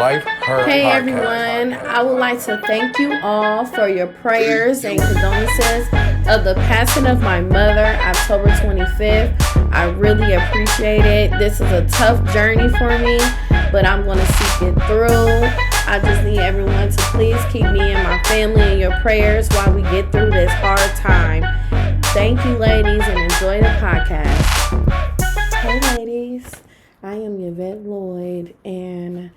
Life Her Hey Podcast. everyone, I would like to thank you all for your prayers and condolences of the passing of my mother, October 25th. I really appreciate it. This is a tough journey for me, but I'm going to seek it through. I just need everyone to please keep me and my family in your prayers while we get through this hard time. Thank you, ladies, and enjoy the podcast. Hey, ladies. I am Yvette Lloyd, and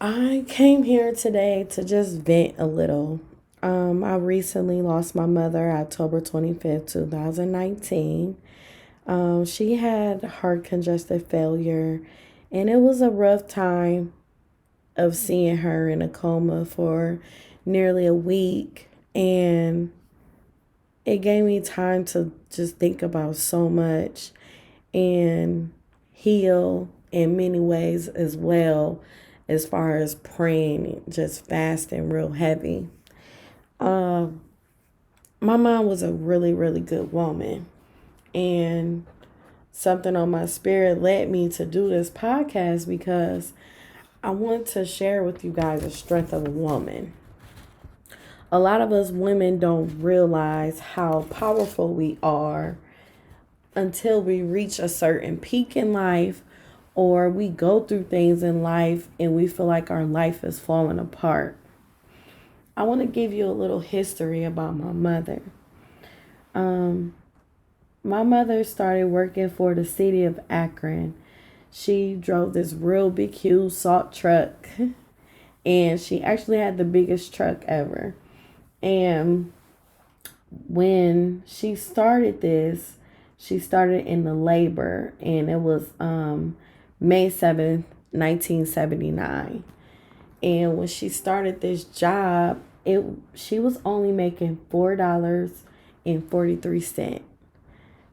I came here today to just vent a little. I recently lost my mother October 25th, 2019. She had heart congestive failure, and it was a rough time of seeing her in a coma for nearly a week. And it gave me time to just think about so much and heal in many ways as well, as far as praying, just fasting real heavy. My mom was a really, really good woman, and something on my spirit led me to do this podcast because I want to share with you guys the strength of a woman. A lot of us women don't realize how powerful we are until we reach a certain peak in life, or we go through things in life and we feel like our life is falling apart. I want to give you a little history about my mother. My mother started working for the city of Akron. She drove this real big, huge salt truck, and she actually had the biggest truck ever. And when she started this, she started in the labor, and it was May 7th, 1979. And when she started this job, she was only making $4.43.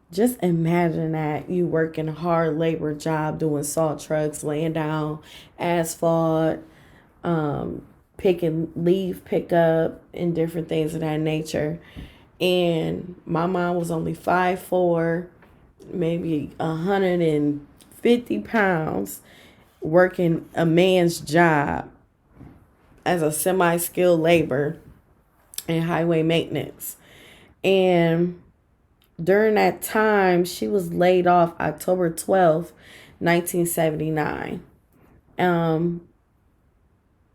Just imagine that you working a hard labor job doing salt trucks, laying down asphalt, picking leaf pickup, and different things of that nature. And my mom was only 5'4", maybe 150 pounds, working a man's job as a semi-skilled labor in highway maintenance. And during that time, she was laid off October 12th, 1979.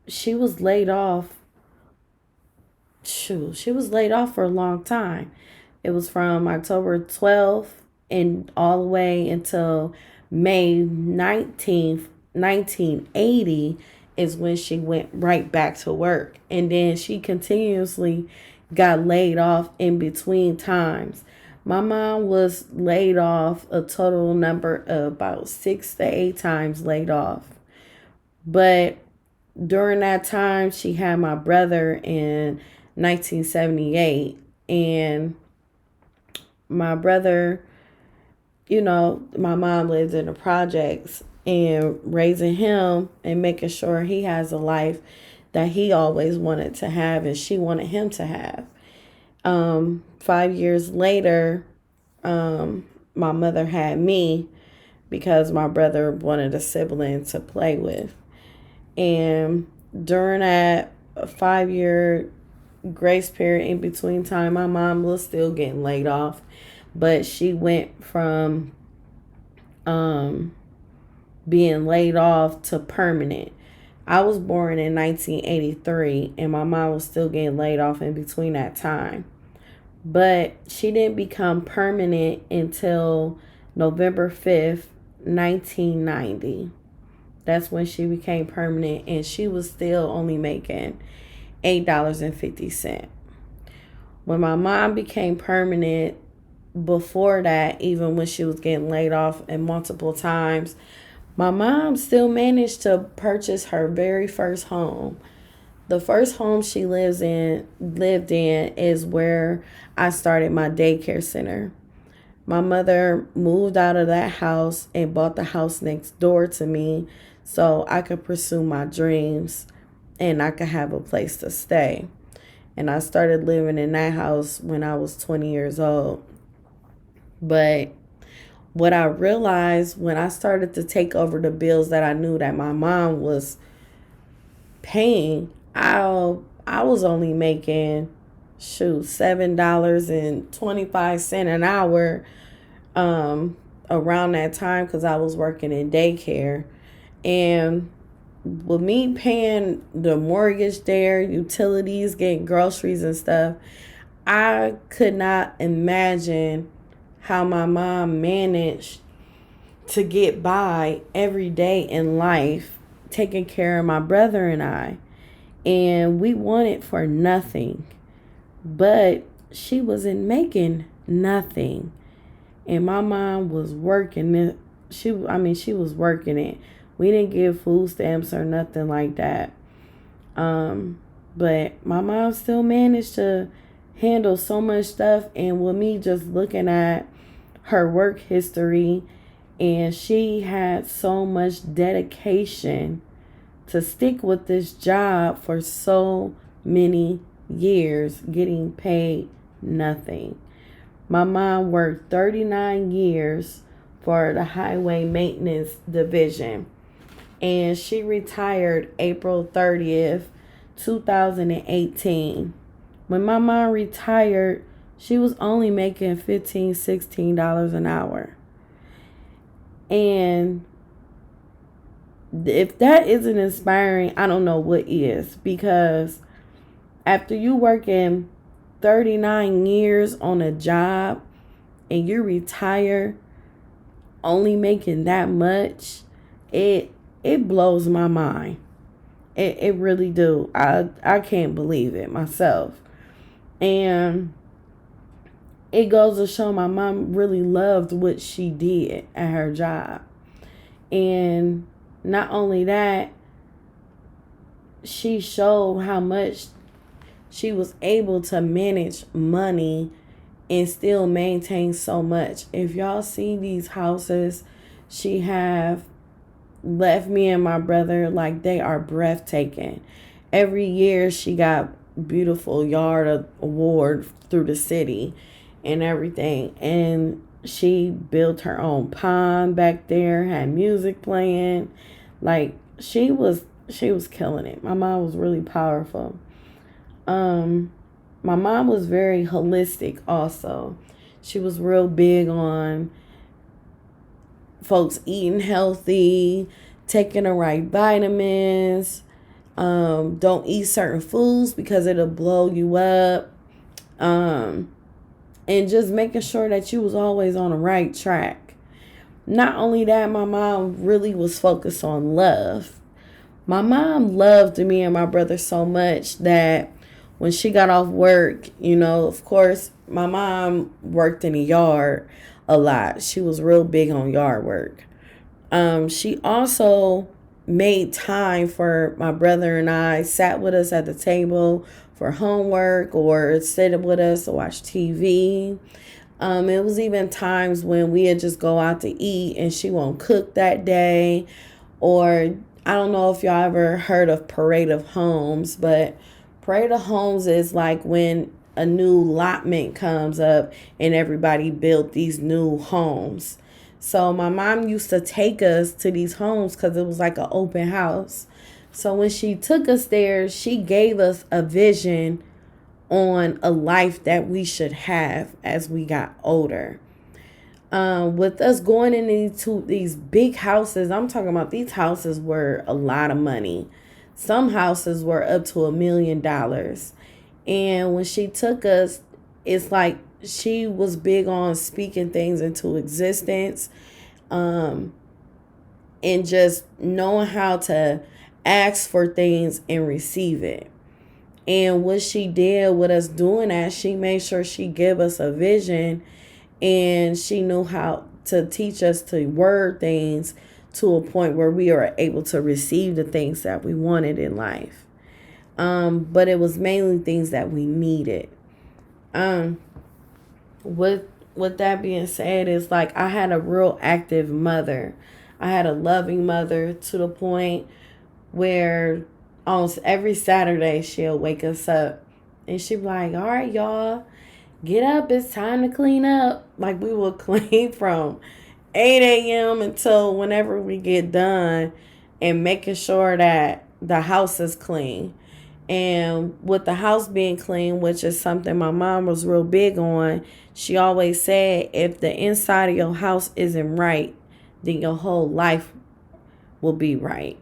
She was laid off. She was laid off for a long time. It was from October 12th and all the way until May 19th, 1980 is when she went right back to work. And then she continuously got laid off in between times. My mom was laid off a total number of about 6 to 8 times laid off. But during that time, she had my brother in 1978. And my brother, my mom lived in the projects, and raising him and making sure he has a life that he always wanted to have and she wanted him to have. 5 years later, my mother had me because my brother wanted a sibling to play with. And during that 5-year grace period in between time, my mom was still getting laid off, but she went from being laid off to permanent. I was born in 1983, and my mom was still getting laid off in between that time. But she didn't become permanent until November 5th, 1990. That's when she became permanent, and she was still only making $8.50. When my mom became permanent, before that, even when she was getting laid off and multiple times, my mom still managed to purchase her very first home. The first home she lived in is where I started my daycare center. My mother moved out of that house and bought the house next door to me so I could pursue my dreams and I could have a place to stay. And I started living in that house when I was 20 years old. But what I realized when I started to take over the bills that I knew that my mom was paying, I was only making $7.25 an hour around that time because I was working in daycare. And with me paying the mortgage there, utilities, getting groceries and stuff, I could not imagine how my mom managed to get by every day in life, taking care of my brother and I. And we wanted for nothing, but she wasn't making nothing. And my mom was working it. She was working it. We didn't give food stamps or nothing like that. But my mom still managed to handle so much stuff. And with me just looking at her work history, and she had so much dedication to stick with this job for so many years, getting paid nothing. My mom worked 39 years for the highway maintenance division, and she retired April 30th, 2018. When my mom retired, she was only making $15, $16 an hour. And if that isn't inspiring, I don't know what is. Because after you working 39 years on a job and you retire only making that much, it blows my mind. It really do. I can't believe it myself. And it goes to show my mom really loved what she did at her job. And not only that, she showed how much she was able to manage money and still maintain so much. If y'all see these houses she have left me and my brother, like, they are breathtaking. Every year she got beautiful yard award through the city and everything. And she built her own pond back there, had music playing. Like, she was killing it. My mom was really powerful. My mom was very holistic also. She was real big on folks eating healthy, taking the right vitamins, don't eat certain foods because it'll blow you up, and just making sure that you was always on the right track. Not only that, my mom really was focused on love. My mom loved me and my brother so much that when she got off work, of course, my mom worked in the yard a lot. She was real big on yard work. She also made time for my brother and I, sat with us at the table for homework or sit with us to watch TV. It was even times when we'd just go out to eat and she won't cook that day. Or I don't know if y'all ever heard of Parade of Homes, but Parade of Homes is like when a new allotment comes up and everybody built these new homes. So my mom used to take us to these homes because it was like an open house. So when she took us there, she gave us a vision on a life that we should have as we got older. With us going into these big houses, I'm talking about these houses were a lot of money. Some houses were up to $1 million. And when she took us, it's like she was big on speaking things into existence, and just knowing how to ask for things and receive it. And what she did with us doing that, she made sure she gave us a vision, and she knew how to teach us to word things to a point where we are able to receive the things that we wanted in life. But it was mainly things that we needed. With that being said, it's like I had a real active mother. I had a loving mother to the point where almost every Saturday she'll wake us up and she'd be like, all right, y'all, get up. It's time to clean up. Like, we will clean from 8 a.m. until whenever we get done, and making sure that the house is clean. And with the house being clean, which is something my mom was real big on, she always said if the inside of your house isn't right, then your whole life will be right.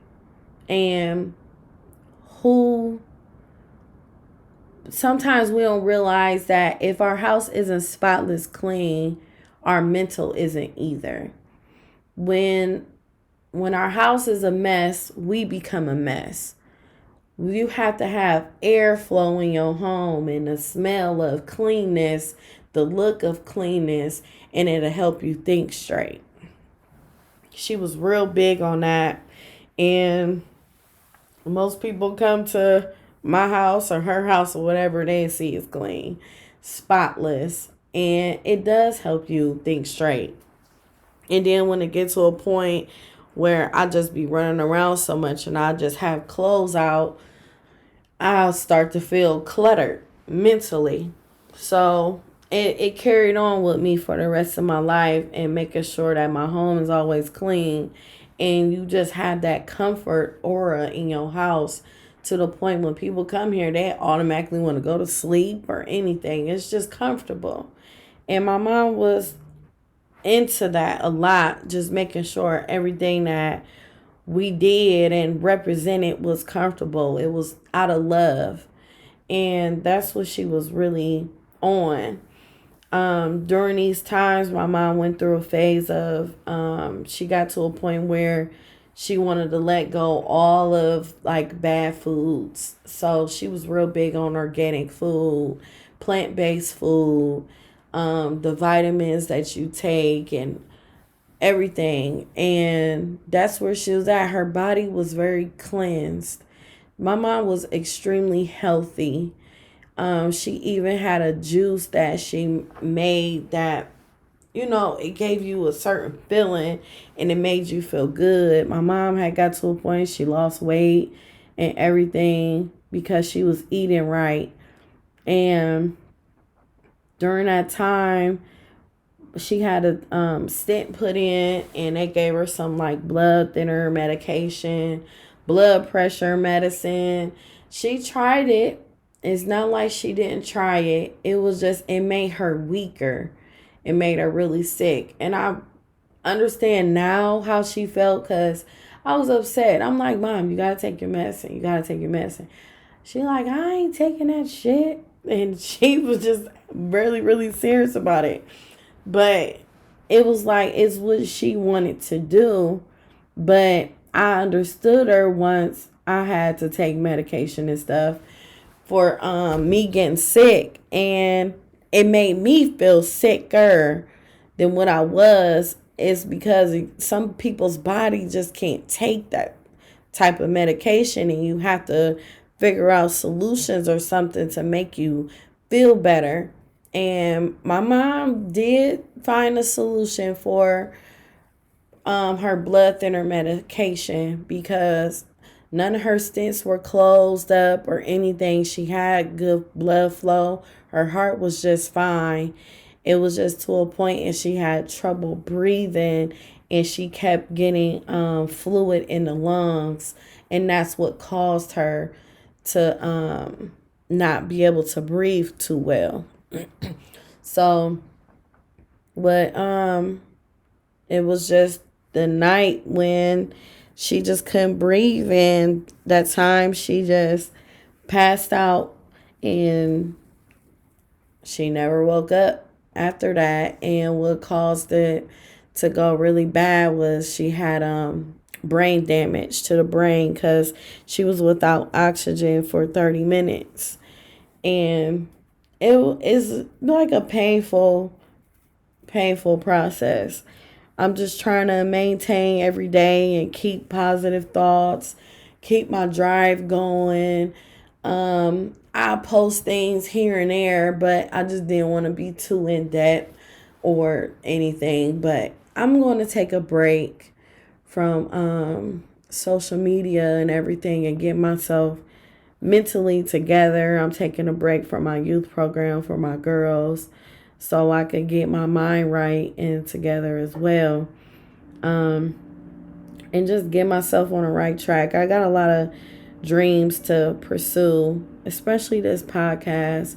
And who sometimes we don't realize that if our house isn't spotless clean, our mental isn't either. When our house is a mess, we become a mess. You have to have airflow in your home and the smell of cleanness, the look of cleanness, and it'll help you think straight. She was real big on that. And most people come to my house or her house or whatever, they see is clean, spotless. And it does help you think straight. And then when it gets to a point where I just be running around so much and I just have clothes out, I'll start to feel cluttered mentally. So it carried on with me for the rest of my life, and making sure that my home is always clean. And you just have that comfort aura in your house to the point when people come here, they automatically want to go to sleep or anything. It's just comfortable. And my mom was into that a lot, just making sure everything that we did and represented was comfortable. It was out of love. And that's what she was really on. During these times, my mom went through a phase of, she got to a point where she wanted to let go all of like bad foods. So she was real big on organic food, plant-based food, the vitamins that you take and everything. And that's where she was at. Her body was very cleansed. My mom was extremely healthy. She even had a juice that she made that, it gave you a certain feeling and it made you feel good. My mom had got to a point she lost weight and everything because she was eating right. And during that time, she had a stent put in, and they gave her some like blood thinner medication, blood pressure medicine. She tried it. It's not like she didn't try it. It was just, it made her weaker. It made her really sick. And I understand now how she felt, because I was upset. I'm like, Mom, you got to take your medicine. You got to take your medicine. She like, I ain't taking that shit. And she was just really, really serious about it. But it was like, it's what she wanted to do. But I understood her once I had to take medication and stuff for me getting sick. And it made me feel sicker than what I was. It's because some people's body just can't take that type of medication. And you have to figure out solutions or something to make you feel better. And my mom did find a solution for her blood thinner medication, because none of her stents were closed up or anything. She had good blood flow. Her heart was just fine. It was just to a point and she had trouble breathing, and she kept getting fluid in the lungs. And that's what caused her to not be able to breathe too well. So, but it was just the night when she just couldn't breathe, and that time she just passed out, and she never woke up after that. And what caused it to go really bad was she had brain damage to the brain, because she was without oxygen for 30 minutes. And it is like a painful process. I'm just trying to maintain every day and keep positive thoughts, keep my drive going. I post things here and there, but I just didn't want to be too in depth or anything. But I'm going to take a break from social media and everything and get myself mentally together. I'm taking a break from my youth program for my girls so I can get my mind right and together as well. And just get myself on the right track. I got a lot of dreams to pursue, especially this podcast.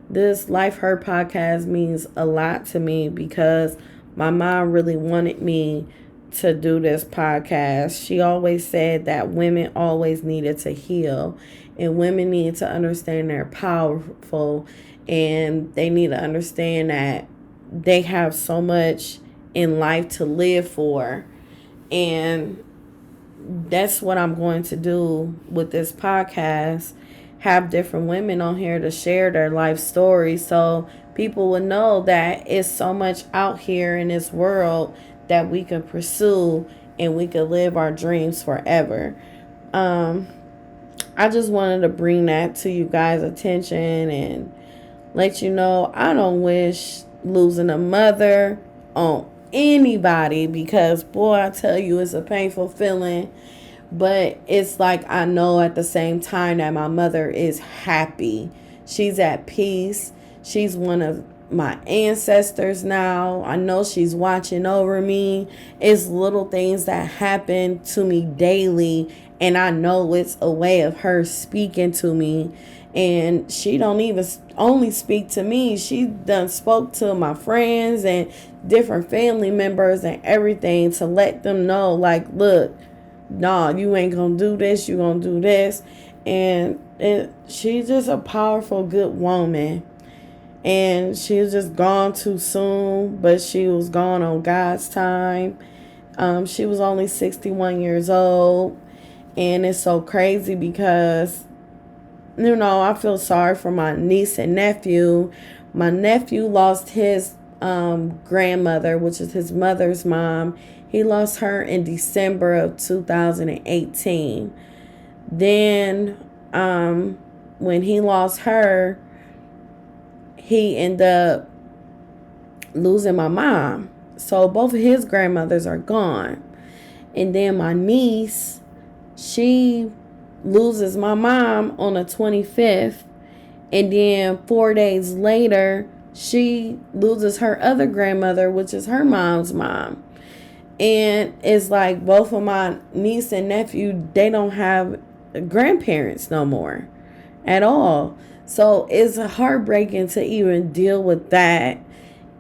This Life Her podcast means a lot to me because my mom really wanted me to do this podcast. She always said that women always needed to heal and women need to understand they're powerful and they need to understand that they have so much in life to live for. And that's what I'm going to do with this podcast. Have different women on here to share their life stories so people will know that it's so much out here in this world that we can pursue and we can live our dreams forever. I just wanted to bring that to you guys' attention and let you know I don't wish losing a mother on anybody because, boy, I tell you, it's a painful feeling. But it's like I know at the same time that my mother is happy. She's at peace. She's one of my ancestors now. I know she's watching over me. It's little things that happen to me daily, and I know it's a way of her speaking to me. And she don't even only speak to me. She done spoke to my friends and different family members and everything to let them know, like, look, nah, you ain't gonna do this, you gonna do this. And she's just a powerful, good woman. And she was just gone too soon, but she was gone on God's time. She was only 61 years old. And it's so crazy because, I feel sorry for my niece and nephew. My nephew lost his grandmother, which is his mother's mom. He lost her in December of 2018. Then when he lost her, he ended up losing my mom. So both of his grandmothers are gone. And then my niece, she loses my mom on the 25th. And then 4 days later, she loses her other grandmother, which is her mom's mom. And it's like both of my niece and nephew, they don't have grandparents no more at all. So it's heartbreaking to even deal with that.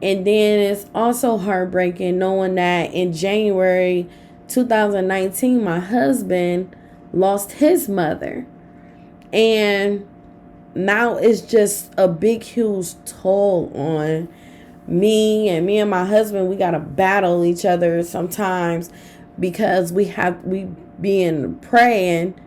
And then it's also heartbreaking knowing that in January 2019, my husband lost his mother. And now it's just a big, huge toll on me and my husband. We gotta battle each other sometimes because we been praying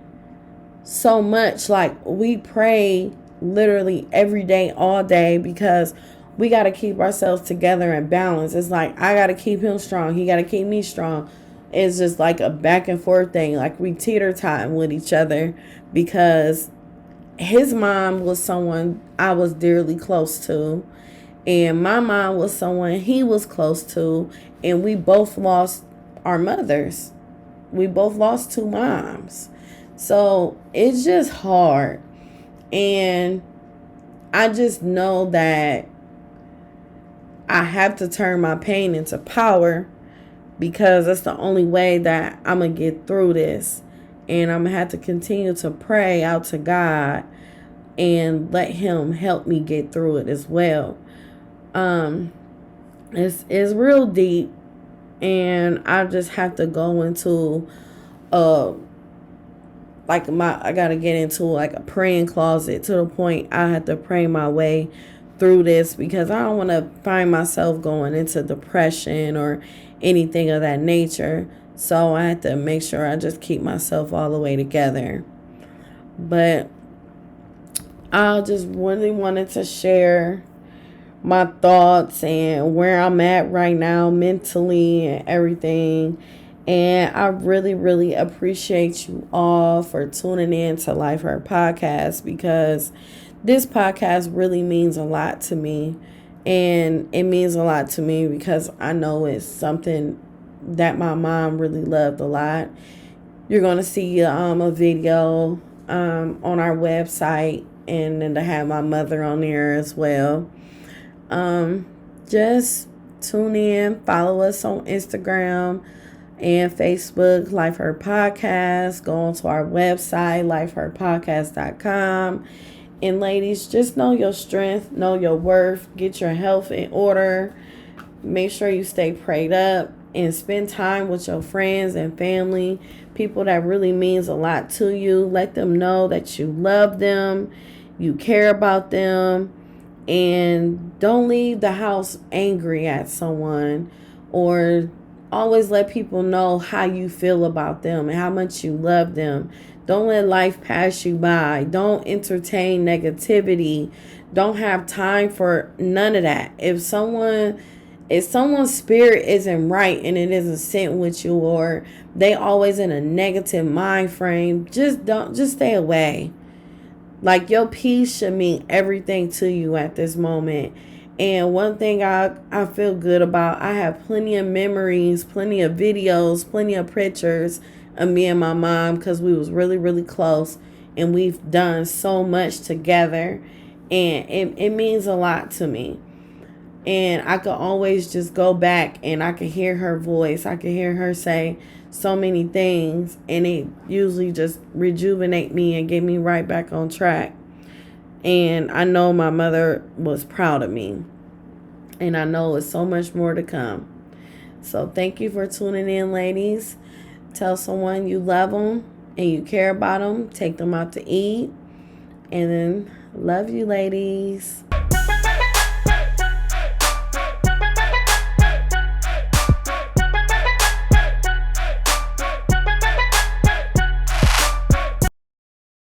so much. Like, we pray literally every day, all day, because we gotta keep ourselves together and balance. It's like I gotta keep him strong, he gotta keep me strong. It's just like a back and forth thing. Like, we teeter-totting with each other because his mom was someone I was dearly close to. And my mom was someone he was close to. And we both lost our mothers. We both lost two moms. So it's just hard. And I just know that I have to turn my pain into power because that's the only way that I'm going to get through this. And I'm going to have to continue to pray out to God and let him help me get through it as well. It's real deep, and I just have to go into I gotta get into like a praying closet to the point I have to pray my way through this because I don't want to find myself going into depression or anything of that nature. So I have to make sure I just keep myself all the way together. But I just really wanted to share my thoughts and where I'm at right now mentally and everything. And I really, really appreciate you all for tuning in to Life Her Podcast because this podcast really means a lot to me. And it means a lot to me because I know it's something that my mom really loved a lot. You're going to see a video on our website, and then to have my mother on there as well. Just tune in, follow us on Instagram and Facebook, Life Her Podcast. Go on to our website, lifeherpodcast.com. And ladies, just know your strength, know your worth, get your health in order. Make sure you stay prayed up and spend time with your friends and family, people that really means a lot to you. Let them know that you love them, you care about them, and don't leave the house angry at someone, or always let people know how you feel about them and how much you love them. Don't let life pass you by. Don't entertain negativity. Don't have time for none of that. If someone's spirit isn't right and it isn't sent with you, or they always in a negative mind frame, just stay away. Like, your peace should mean everything to you at this moment. And one thing I feel good about, I have plenty of memories, plenty of videos, plenty of pictures of me and my mom, because we was really, really close and we've done so much together. And it means a lot to me. And I could always just go back and I could hear her voice. I could hear her say so many things, and it usually just rejuvenate me and get me right back on track. And I know my mother was proud of me, and I know it's so much more to come. So thank you for tuning in, ladies. Tell someone you love them and you care about them. Take them out to eat. And then love you, ladies.